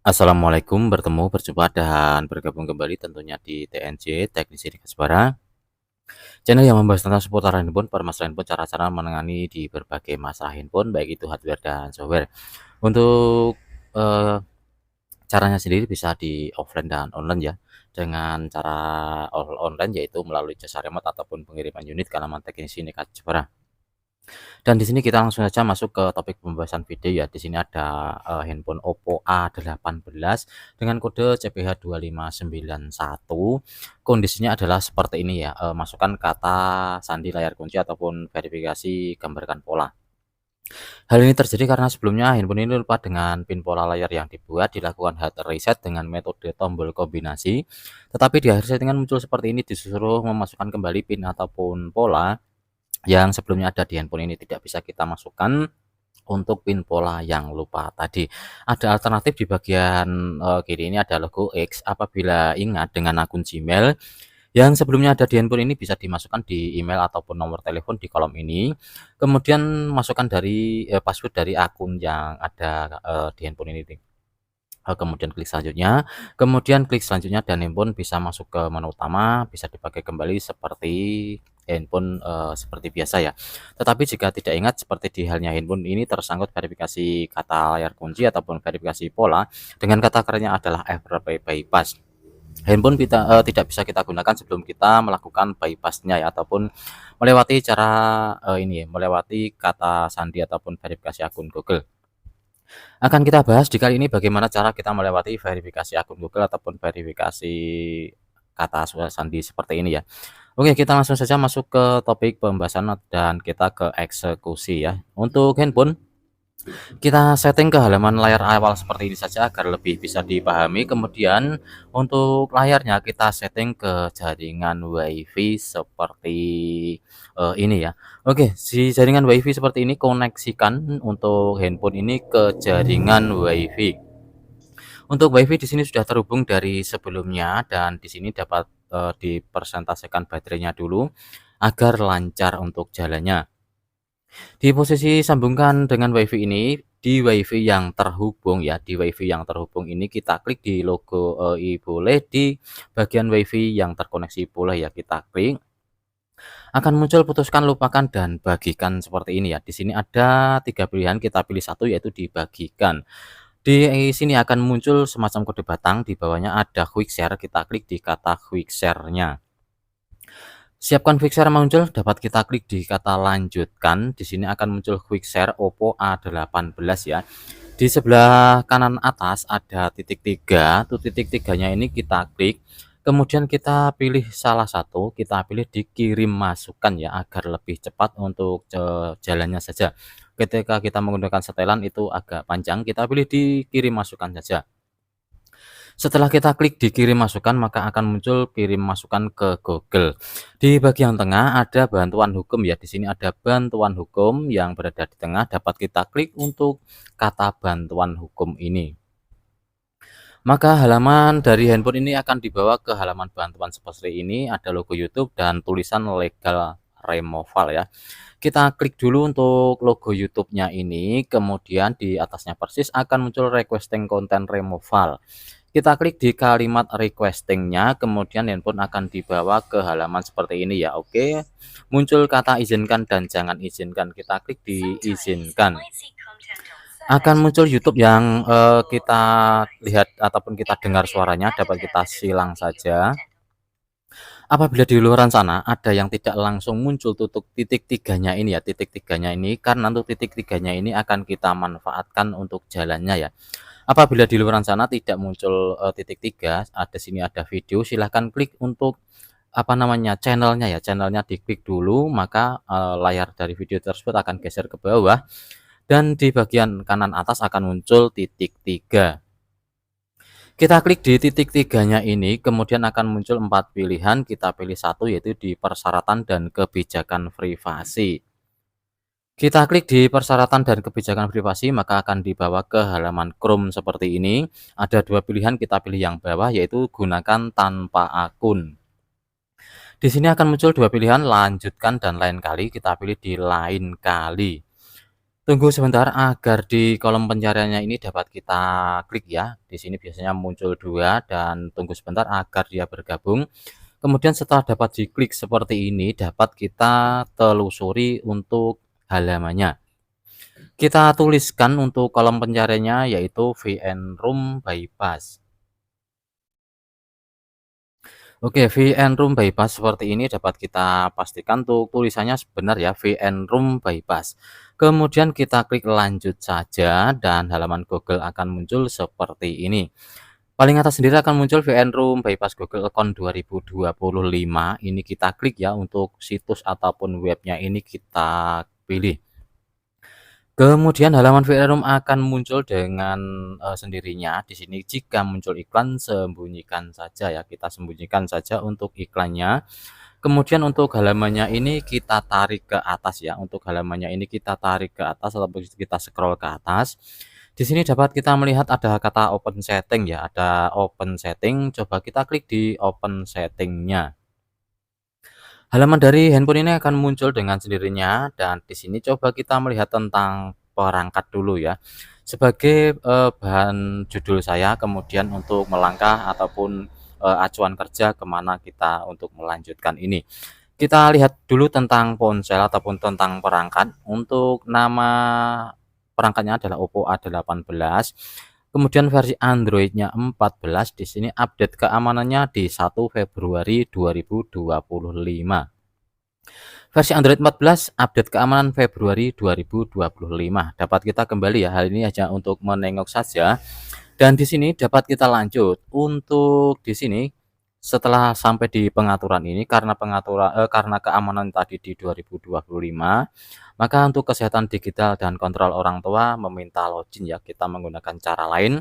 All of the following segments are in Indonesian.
Assalamualaikum, berjumpa dan bergabung kembali tentunya di TNJ Teknik Sidik Hasbara, channel yang membahas tentang seputar handphone, permasalahan handphone, cara-cara menangani di berbagai masalah handphone, baik itu hardware dan software. Untuk eh, caranya sendiri bisa di offline dan online ya, dengan cara online yaitu melalui jasa remote ataupun pengiriman unit ke alamat teknisi Nikat Jepara. Dan di sini kita langsung saja masuk ke topik pembahasan video ya. Di sini ada handphone Oppo A18 dengan kode CPH2591. Kondisinya adalah seperti ini ya. Masukkan kata sandi layar kunci ataupun verifikasi gambarkan pola. Hal ini terjadi karena sebelumnya handphone ini lupa dengan pin pola layar yang dibuat, dilakukan hard reset dengan metode tombol kombinasi. Tetapi di akhir settingan muncul seperti ini, disuruh memasukkan kembali pin ataupun pola yang sebelumnya ada di handphone ini, tidak bisa kita masukkan untuk pin pola yang lupa tadi. Ada alternatif di bagian kiri ini ada logo X. Apabila ingat dengan akun Gmail yang sebelumnya ada di handphone ini, bisa dimasukkan di email ataupun nomor telepon di kolom ini. Kemudian masukkan dari password dari akun yang ada di handphone ini. Kemudian klik selanjutnya dan handphone bisa masuk ke menu utama, bisa dipakai kembali seperti handphone seperti biasa ya. Tetapi jika tidak ingat, seperti di halnya handphone ini tersangkut verifikasi kata layar kunci ataupun verifikasi pola, dengan kata kerennya adalah FTP bypass. Handphone kita tidak bisa kita gunakan sebelum kita melakukan bypassnya ya, ataupun melewati cara ini ya, melewati kata sandi ataupun verifikasi akun Google. Akan kita bahas di kali ini bagaimana cara kita melewati verifikasi akun Google ataupun verifikasi kata sandi seperti ini ya. Oke, kita langsung saja masuk ke topik pembahasan dan kita ke eksekusi ya. Untuk handphone, kita setting ke halaman layar awal seperti ini saja agar lebih bisa dipahami. Kemudian untuk layarnya kita setting ke jaringan WiFi seperti ini ya. Oke, si jaringan WiFi seperti ini koneksikan untuk handphone ini ke jaringan WiFi. Untuk WiFi di sini sudah terhubung dari sebelumnya dan di sini dapat dipresentasikan baterainya dulu agar lancar untuk jalannya. Di posisi sambungkan dengan WiFi ini, di WiFi yang terhubung ya, di WiFi yang terhubung ini kita klik di logo boleh di bagian WiFi yang terkoneksi boleh ya, kita klik. Akan muncul putuskan, lupakan, dan bagikan seperti ini ya. Di sini ada 3 pilihan, kita pilih satu yaitu dibagikan. Di sini akan muncul semacam kode batang, di bawahnya ada quick share, kita klik di kata quick share-nya. Siapkan quick share muncul, dapat kita klik di kata lanjutkan. Di sini akan muncul quick share Oppo A18 ya. Di sebelah kanan atas ada titik 3, tuh titik 3-nya ini kita klik. Kemudian kita pilih salah satu, kita pilih dikirim masukan ya, agar lebih cepat untuk jalannya saja. Ketika kita menggunakan setelan itu agak panjang, kita pilih dikirim masukan saja. Setelah kita klik dikirim masukan, maka akan muncul kirim masukan ke Google. Di bagian tengah ada bantuan hukum ya. Di sini ada bantuan hukum yang berada di tengah, dapat kita klik untuk kata bantuan hukum ini. Maka halaman dari handphone ini akan dibawa ke halaman bantuan seperti ini, ada logo YouTube dan tulisan legal removal ya. Kita klik dulu untuk logo YouTube-nya ini, kemudian di atasnya persis akan muncul requesting content removal. Kita klik di kalimat requestingnya, kemudian handphone akan dibawa ke halaman seperti ini ya. Oke, muncul kata izinkan dan jangan izinkan, kita klik di izinkan. Akan muncul YouTube yang kita lihat ataupun kita dengar suaranya, dapat kita silang saja. Apabila di luar sana ada yang tidak langsung muncul tutup titik tiganya ini ya, titik tiganya ini, karena untuk titik tiganya ini akan kita manfaatkan untuk jalannya ya. Apabila di luar sana tidak muncul titik tiga, ada sini ada video, silahkan klik untuk apa namanya channelnya ya, channelnya diklik dulu, maka layar dari video tersebut akan geser ke bawah dan di bagian kanan atas akan muncul titik 3. Kita klik di titik 3-nya ini, kemudian akan muncul 4 pilihan, kita pilih satu yaitu di persyaratan dan kebijakan privasi. Kita klik di persyaratan dan kebijakan privasi, maka akan dibawa ke halaman Chrome seperti ini. Ada 2 pilihan, kita pilih yang bawah yaitu gunakan tanpa akun. Di sini akan muncul 2 pilihan, lanjutkan dan lain kali, kita pilih di lain kali. Tunggu sebentar agar di kolom pencariannya ini dapat kita klik ya. Di sini biasanya muncul 2 dan tunggu sebentar agar dia bergabung. Kemudian setelah dapat diklik seperti ini, dapat kita telusuri untuk halamannya. Kita tuliskan untuk kolom pencariannya yaitu VN Room Bypass. Oke, VN Room Bypass seperti ini dapat kita pastikan untuk tulisannya benar ya, VN Room Bypass. Kemudian kita klik lanjut saja dan halaman Google akan muncul seperti ini. Paling atas sendiri akan muncul VN Room Bypass Google Account 2025. Ini kita klik ya, untuk situs ataupun webnya ini kita pilih. Kemudian halaman VN Room akan muncul dengan sendirinya. Di sini jika muncul iklan, sembunyikan saja ya, kita sembunyikan saja untuk iklannya. Kemudian untuk halamannya ini kita tarik ke atas ya. Untuk halamannya ini kita tarik ke atas ataupun kita scroll ke atas. Di sini dapat kita melihat ada kata open setting ya, ada open setting. Coba kita klik di open settingnya. Halaman dari handphone ini akan muncul dengan sendirinya dan di sini coba kita melihat tentang perangkat dulu ya. Sebagai bahan judul saya, kemudian untuk melangkah ataupun acuan kerja kemana kita untuk melanjutkan ini. Kita lihat dulu tentang ponsel ataupun tentang perangkat. Untuk nama perangkatnya adalah Oppo A18. Kemudian versi Android-nya 14, di sini update keamanannya di 1 Februari 2025. Versi Android 14 update keamanan Februari 2025. Dapat kita kembali ya, hal ini hanya untuk menengok saja. Dan di sini dapat kita lanjut. Untuk di sini setelah sampai di pengaturan ini karena keamanan tadi di 2025, maka untuk kesehatan digital dan kontrol orang tua meminta login ya, kita menggunakan cara lain.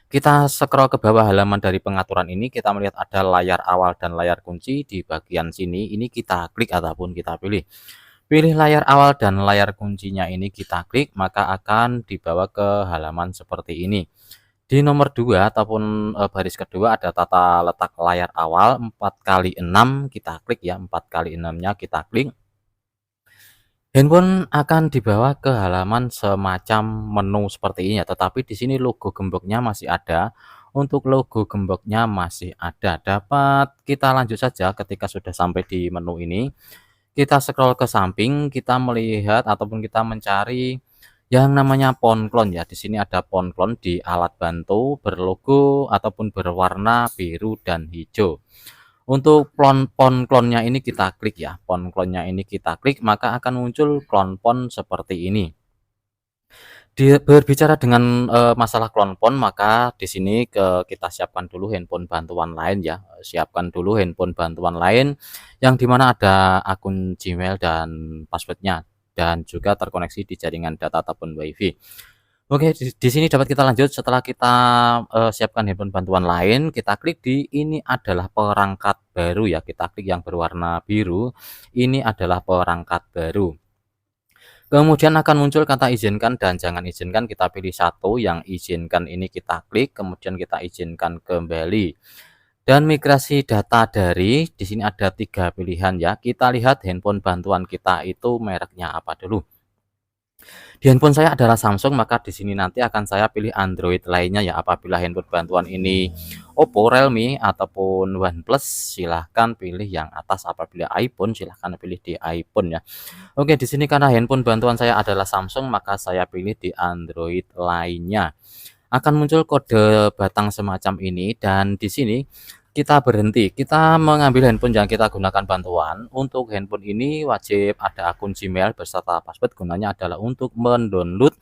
Kita scroll ke bawah halaman dari pengaturan ini, kita melihat ada layar awal dan layar kunci di bagian sini. Ini kita klik ataupun kita pilih. Pilih layar awal dan layar kuncinya ini kita klik, maka akan dibawa ke halaman seperti ini. Di nomor 2 ataupun baris kedua ada tata letak layar awal 4x6, kita klik ya, 4x6-nya kita klik. Handphone akan dibawa ke halaman semacam menu seperti ini ya, tetapi di sini logo gemboknya masih ada. Untuk logo gemboknya masih ada. Dapat kita lanjut saja ketika sudah sampai di menu ini. Kita scroll ke samping, kita melihat ataupun kita mencari yang namanya PonClone ya. Di sini ada PonClone di alat bantu berlogo ataupun berwarna biru dan hijau. Untuk PonClone-nya ini kita klik ya, PonClone-nya ini kita klik, maka akan muncul clone pon seperti ini. Berbicara dengan masalah clone pon, maka di sini kita siapkan dulu handphone bantuan lain ya. Siapkan dulu handphone bantuan lain yang dimana ada akun Gmail dan passwordnya dan juga terkoneksi di jaringan data ataupun WiFi. Oke, di sini dapat kita lanjut setelah kita siapkan handphone bantuan lain, kita klik di ini adalah perangkat baru ya, kita klik yang berwarna biru, ini adalah perangkat baru. Kemudian akan muncul kata izinkan dan jangan izinkan, kita pilih satu, yang izinkan ini kita klik, kemudian kita izinkan kembali. Dan migrasi data dari, di sini ada 3 pilihan ya, kita lihat handphone bantuan kita itu mereknya apa dulu. Di handphone saya adalah Samsung, maka di sini nanti akan saya pilih Android lainnya ya. Apabila handphone bantuan ini Oppo, Realme ataupun OnePlus, silahkan pilih yang atas. Apabila iPhone, silahkan pilih di iPhone ya. Oke, di sini karena handphone bantuan saya adalah Samsung, maka saya pilih di Android lainnya. Akan muncul kode batang semacam ini dan di sini kita berhenti, kita mengambil handphone yang kita gunakan bantuan. Untuk handphone ini wajib ada akun Gmail beserta password, gunanya adalah untuk mendownload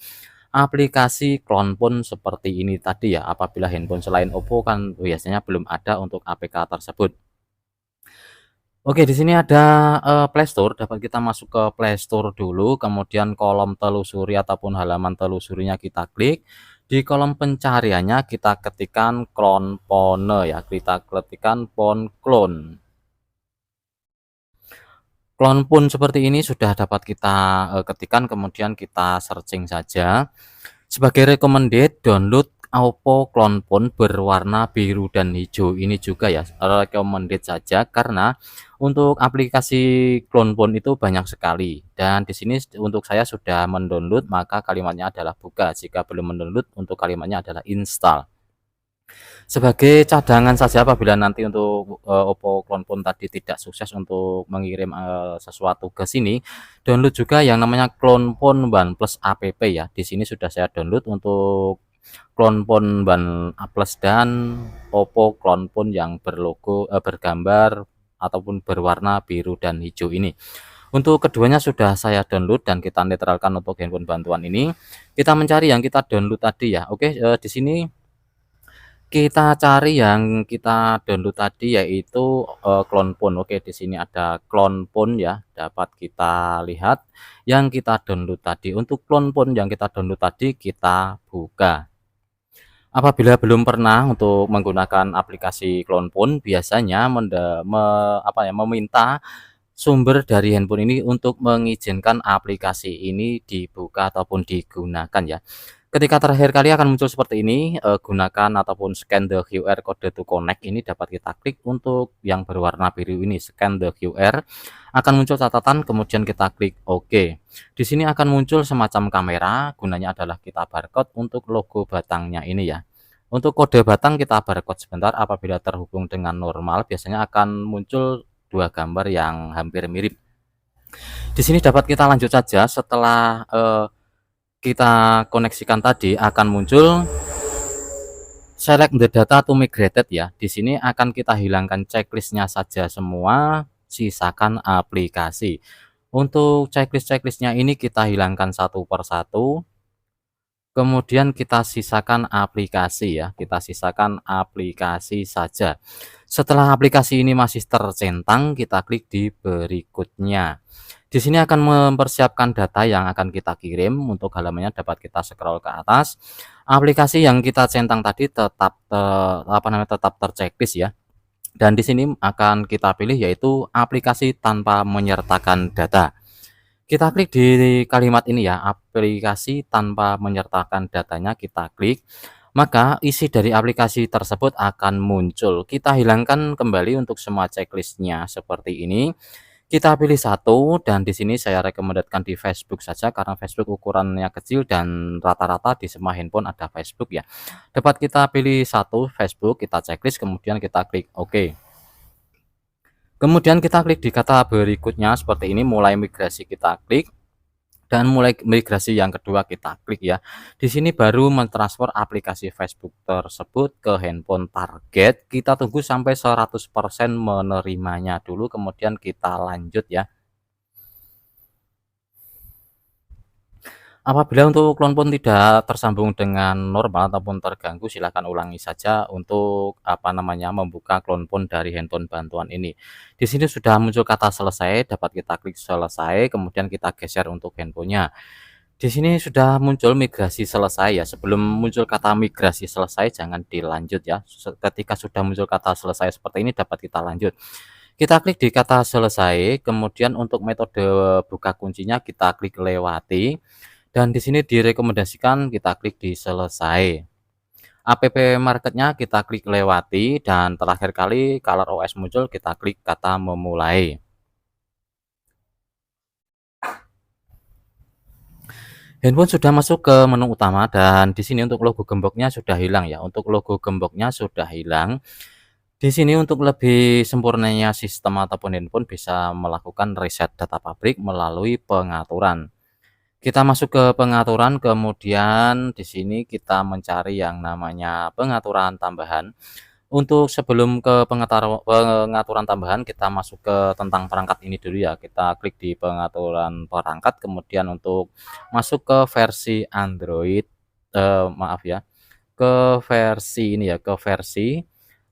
aplikasi clone pon seperti ini tadi ya. Apabila handphone selain Oppo kan biasanya belum ada untuk APK tersebut. Oke, di sini ada Play Store, dapat kita masuk ke Play Store dulu, kemudian kolom telusuri ataupun halaman telusurinya kita klik. Di kolom pencariannya kita ketikkan ClonePhone ya, kita ketikkan PonClone. Clone pun seperti ini sudah dapat kita ketikkan, kemudian kita searching saja. Sebagai recommended, download Oppo Clone Phone berwarna biru dan hijau ini juga ya recommended saja, karena untuk aplikasi Clone Phone itu banyak sekali, dan di sini untuk saya sudah mendownload maka kalimatnya adalah buka, jika belum mendownload untuk kalimatnya adalah install. Sebagai cadangan saja apabila nanti untuk Oppo Clone Phone tadi tidak sukses untuk mengirim sesuatu ke sini, download juga yang namanya Clone Phone OnePlus app ya. Di sini sudah saya download untuk Clone Phone OnePlus dan Oppo Clone Phone yang bergambar ataupun berwarna biru dan hijau ini. Untuk keduanya sudah saya download dan kita netralkan untuk handphone bantuan ini. Kita mencari yang kita download tadi ya. Oke, di sini kita cari yang kita download tadi yaitu Clone Phone. Oke, di sini ada Clone Phone ya, dapat kita lihat yang kita download tadi. Untuk Clone Phone yang kita download tadi kita buka. Apabila belum pernah untuk menggunakan aplikasi Clone Phone, biasanya meminta sumber dari handphone ini untuk mengizinkan aplikasi ini dibuka ataupun digunakan ya. Ketika terakhir kali akan muncul seperti ini, gunakan ataupun scan the QR code to connect, ini dapat kita klik untuk yang berwarna biru ini, scan the QR, akan muncul catatan, kemudian kita klik OK. Di sini akan muncul semacam kamera, gunanya adalah kita barcode untuk logo batangnya ini ya. Untuk kode batang kita barcode sebentar, apabila terhubung dengan normal biasanya akan muncul dua gambar yang hampir mirip. Di sini dapat kita lanjut saja. Setelah kita koneksikan tadi akan muncul select the data to migrated ya. Di sini akan kita hilangkan checklistnya saja semua, sisakan aplikasi. Untuk checklistnya ini kita hilangkan satu persatu. Kemudian kita sisakan aplikasi ya, kita sisakan aplikasi saja. Setelah aplikasi ini masih tercentang, kita klik di berikutnya. Di sini akan mempersiapkan data yang akan kita kirim. Untuk halamannya dapat kita scroll ke atas. Aplikasi yang kita centang tadi tetap terchecklist ya. Dan di sini akan kita pilih yaitu aplikasi tanpa menyertakan data. Kita klik di kalimat ini ya, aplikasi tanpa menyertakan datanya, kita klik. Maka isi dari aplikasi tersebut akan muncul. Kita hilangkan kembali untuk semua checklistnya seperti ini. Kita pilih satu, dan di sini saya rekomendasikan di Facebook saja karena Facebook ukurannya kecil dan rata-rata di semua handphone ada Facebook ya. Dapat kita pilih satu Facebook, kita checklist, kemudian kita klik OK. Kemudian kita klik di kata berikutnya seperti ini, mulai migrasi kita klik, dan mulai migrasi yang kedua kita klik ya. Di sini baru mentransfer aplikasi Facebook tersebut ke handphone target. Kita tunggu sampai 100% menerimanya dulu, kemudian kita lanjut ya. Apabila untuk Clone Phone tidak tersambung dengan normal ataupun terganggu, silakan ulangi saja untuk membuka Clone Phone dari handphone bantuan ini. Di sini sudah muncul kata selesai, dapat kita klik selesai, kemudian kita geser untuk handphonenya. Di sini sudah muncul migrasi selesai ya. Sebelum muncul kata migrasi selesai jangan dilanjut ya. Ketika sudah muncul kata selesai seperti ini dapat kita lanjut. Kita klik di kata selesai, kemudian untuk metode buka kuncinya kita klik lewati. Dan di sini direkomendasikan kita klik di selesai. App marketnya kita klik lewati, dan terakhir kali ColorOS muncul kita klik kata memulai. Handphone sudah masuk ke menu utama, dan di sini untuk logo gemboknya sudah hilang ya. Untuk logo gemboknya sudah hilang. Di sini untuk lebih sempurnanya sistem ataupun handphone bisa melakukan reset data pabrik melalui pengaturan. Kita masuk ke pengaturan, kemudian di sini kita mencari yang namanya pengaturan tambahan. Untuk sebelum ke pengaturan tambahan, kita masuk ke tentang perangkat ini dulu ya. Kita klik di pengaturan perangkat, kemudian untuk masuk ke versi Android, maaf ya, ke versi ini ya, ke versi.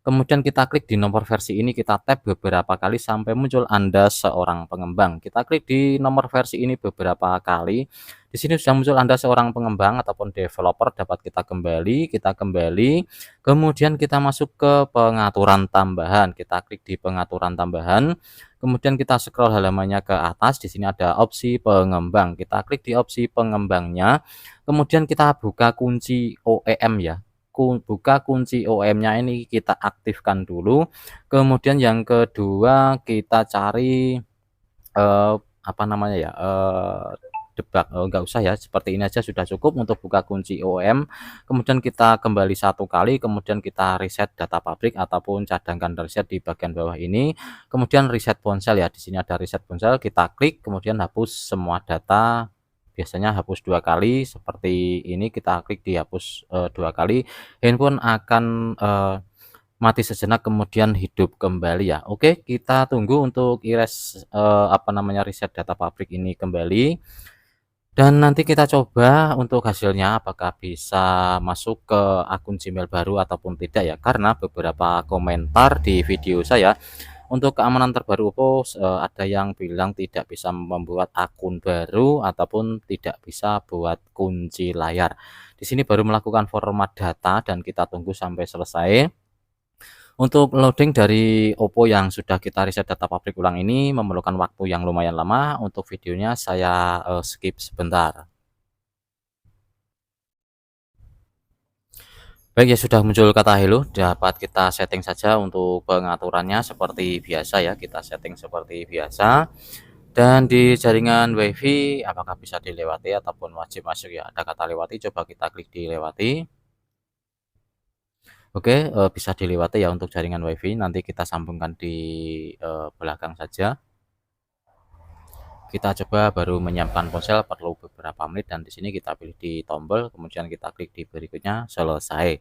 Kemudian kita klik di nomor versi ini, kita tap beberapa kali sampai muncul Anda seorang pengembang. Kita klik di nomor versi ini beberapa kali. Di sini sudah muncul Anda seorang pengembang ataupun developer, dapat kita kembali. Kemudian kita masuk ke pengaturan tambahan. Kita klik di pengaturan tambahan. Kemudian kita scroll halamannya ke atas. Di sini ada opsi pengembang. Kita klik di opsi pengembangnya. Kemudian kita buka kunci OEM ya. buka kunci OEM-nya ini kita aktifkan dulu. Kemudian yang kedua kita cari, apa namanya ya, enggak usah ya, seperti ini aja sudah cukup untuk buka kunci OEM. Kemudian kita kembali 1 kali, kemudian kita reset data pabrik ataupun cadangkan reset di bagian bawah ini. Kemudian reset ponsel ya, di sini ada reset ponsel, kita klik kemudian hapus semua data. Biasanya hapus 2 kali, seperti ini kita klik dihapus 2 kali, handphone akan mati sejenak kemudian hidup kembali ya. Oke, kita tunggu untuk apa namanya, reset data pabrik ini kembali. Dan nanti kita coba untuk hasilnya apakah bisa masuk ke akun Gmail baru ataupun tidak ya. Karena beberapa komentar di video saya untuk keamanan terbaru Oppo, ada yang bilang tidak bisa membuat akun baru ataupun tidak bisa buat kunci layar. Di sini baru melakukan format data dan kita tunggu sampai selesai. Untuk loading dari Oppo yang sudah kita reset data pabrik ulang ini memerlukan waktu yang lumayan lama. Untuk videonya saya skip sebentar. Baik ya, sudah muncul kata hello, dapat kita setting saja untuk pengaturannya seperti biasa ya, kita setting seperti biasa. Dan di jaringan WiFi apakah bisa dilewati ataupun wajib masuk ya, ada kata lewati, coba kita klik dilewati. Oke, bisa dilewati ya untuk jaringan WiFi, nanti kita sambungkan di belakang saja. Kita coba baru menyiapkan ponsel perlu beberapa menit dan di sini kita pilih di tombol, kemudian kita klik di berikutnya selesai.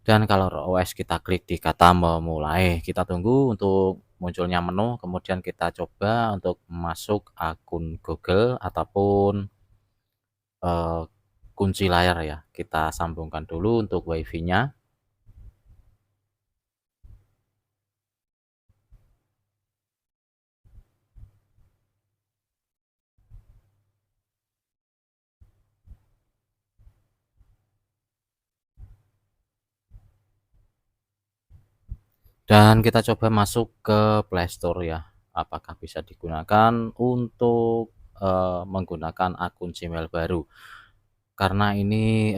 Dan kalau OS kita klik di kata memulai, kita tunggu untuk munculnya menu, kemudian kita coba untuk masuk akun Google ataupun kunci layar ya. Kita sambungkan dulu untuk WiFi-nya. Dan kita coba masuk ke Play Store ya, apakah bisa digunakan untuk menggunakan akun Gmail baru. Karena ini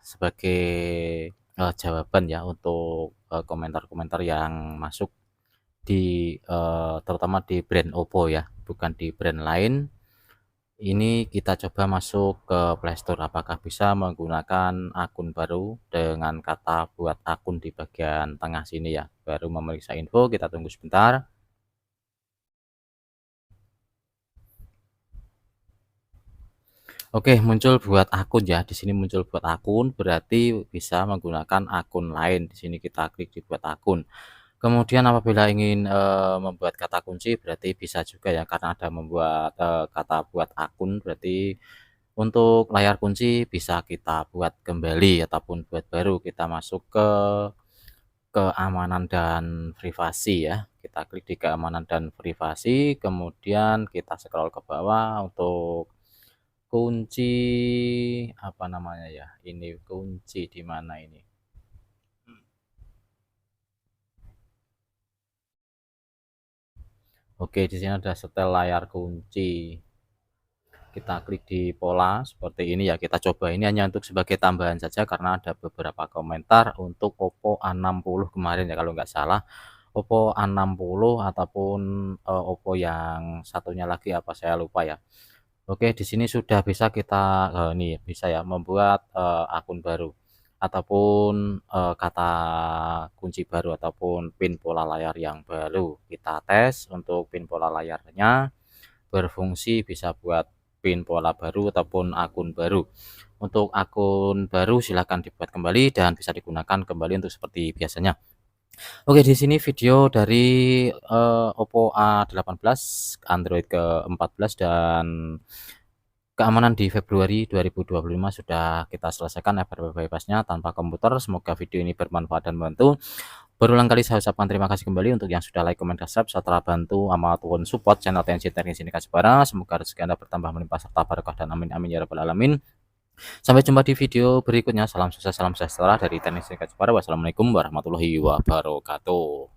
sebagai jawaban ya untuk komentar-komentar yang masuk di terutama di brand Oppo ya, bukan di brand lain. Ini kita coba masuk ke Play Store, apakah bisa menggunakan akun baru dengan kata buat akun di bagian tengah sini ya. Baru memeriksa info, kita tunggu sebentar. Oke, muncul buat akun ya. Di sini muncul buat akun, berarti bisa menggunakan akun lain. Di sini kita klik di buat akun. Kemudian apabila ingin membuat kata kunci berarti bisa juga ya, karena ada membuat kata buat akun, berarti untuk layar kunci bisa kita buat kembali ataupun buat baru. Kita masuk ke keamanan dan privasi ya, kita klik di keamanan dan privasi, kemudian kita scroll ke bawah untuk kunci, apa namanya ya, ini kunci di mana ini? Oke, di sini ada setel layar kunci. Kita klik di pola seperti ini ya, kita coba. Ini hanya untuk sebagai tambahan saja karena ada beberapa komentar untuk Oppo A60 kemarin ya kalau nggak salah. Oppo A60 ataupun Oppo yang satunya lagi apa saya lupa ya. Oke, di sini sudah bisa kita nih bisa ya membuat akun baru ataupun kata kunci baru ataupun pin pola layar yang baru. Kita tes untuk pin pola layarnya berfungsi bisa buat pin pola baru ataupun akun baru. Untuk akun baru silahkan dibuat kembali dan bisa digunakan kembali untuk seperti biasanya. Oke, di sini video dari Oppo A18 Android ke-14 dan keamanan di Februari 2025 sudah kita selesaikan FR bypassnya tanpa komputer. Semoga video ini bermanfaat dan membantu. Berulang kali saya ucapkan terima kasih kembali untuk yang sudah like, comment, dan subscribe serta bantu amatur support channel TNC Teknik Sini Kasbara. Semoga rezeki Anda bertambah melimpah serta barokah dan amin amin ya rabbal alamin. Sampai jumpa di video berikutnya. Salam sukses, salam sejahtera dari Teknik Sini Kasbara. Wassalamualaikum warahmatullahi wabarakatuh.